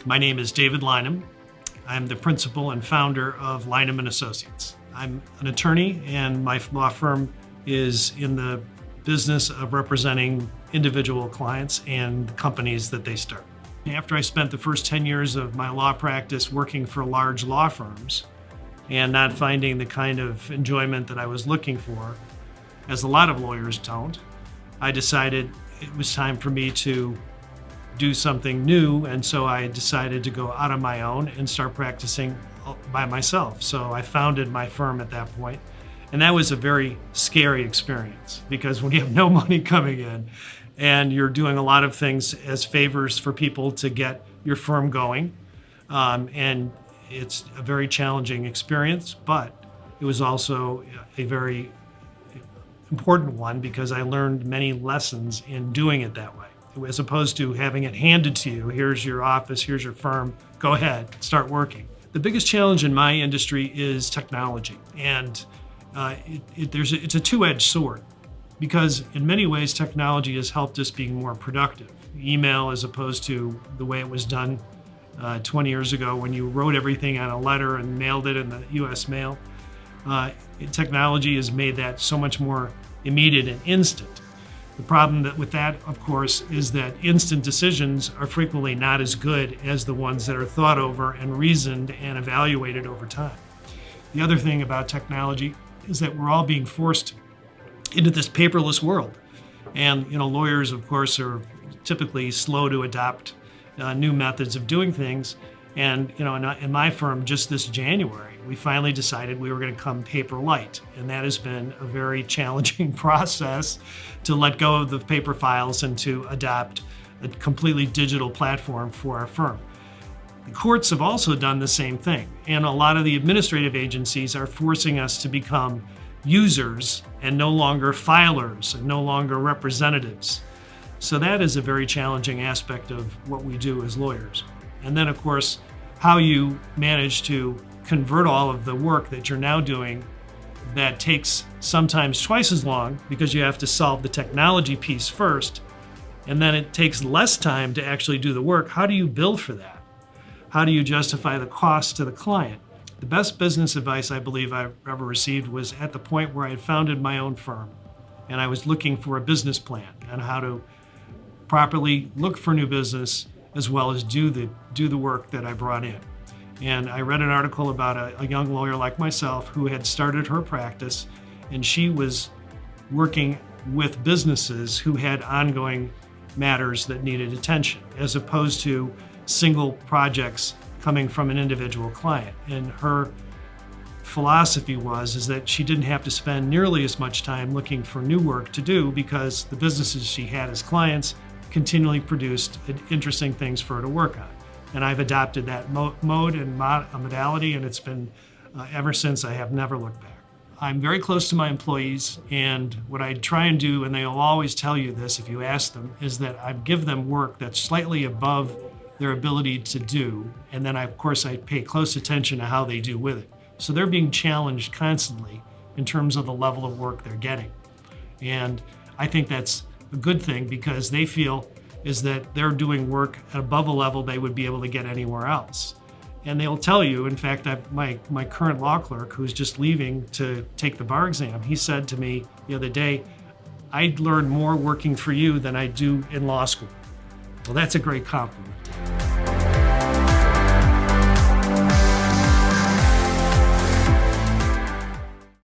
My name is David Lynam. I'm the principal and founder of Lynam Associates. I'm an attorney, and my law firm is in the business of representing individual clients and companies that they start. After I spent the first 10 years of my law practice working for large law firms and not finding the kind of enjoyment that I was looking for, as a lot of lawyers don't, I decided it was time for me to do something new, and so I decided to go out on my own and start practicing by myself. So I founded my firm at that point, and that was a very scary experience because when you have no money coming in and you're doing a lot of things as favors for people to get your firm going, and it's a very challenging experience, but it was also a very important one because I learned many lessons in doing it that way, as opposed to having it handed to you. Here's your office, here's your firm, go ahead, start working. The biggest challenge in my industry is technology, and it's a two-edged sword because in many ways technology has helped us be more productive. Email, as opposed to the way it was done 20 years ago when you wrote everything on a letter and mailed it in the US mail. Technology has made that so much more immediate and instant. The problem with that, of course, is that instant decisions are frequently not as good as the ones that are thought over and reasoned and evaluated over time. The other thing about technology is that we're all being forced into this paperless world. And lawyers, of course, are typically slow to adopt new methods of doing things. And in my firm, just this January, we finally decided we were going to come paper light. And that has been a very challenging process to let go of the paper files and to adopt a completely digital platform for our firm. The courts have also done the same thing. And a lot of the administrative agencies are forcing us to become users and no longer filers and no longer representatives. So that is a very challenging aspect of what we do as lawyers. And then, of course, how you manage to convert all of the work that you're now doing that takes sometimes twice as long because you have to solve the technology piece first, and then it takes less time to actually do the work. How do you bill for that? How do you justify the cost to the client? The best business advice I believe I've ever received was at the point where I had founded my own firm, and I was looking for a business plan on how to properly look for new business as well as do the work that I brought in. And I read an article about a young lawyer like myself who had started her practice, and she was working with businesses who had ongoing matters that needed attention, as opposed to single projects coming from an individual client. And her philosophy is that she didn't have to spend nearly as much time looking for new work to do because the businesses she had as clients continually produced interesting things for her to work on. And I've adopted that mode and modality, and it's been ever since. I have never looked back. I'm very close to my employees, and what I try and do, and they'll always tell you this if you ask them, is that I give them work that's slightly above their ability to do, and then of course I pay close attention to how they do with it. So they're being challenged constantly in terms of the level of work they're getting. And I think that's a good thing because they feel is that they're doing work above a level they would be able to get anywhere else. And they'll tell you, in fact, my current law clerk who's just leaving to take the bar exam, he said to me the other day, I learned more working for you than I do in law school. Well, that's a great compliment.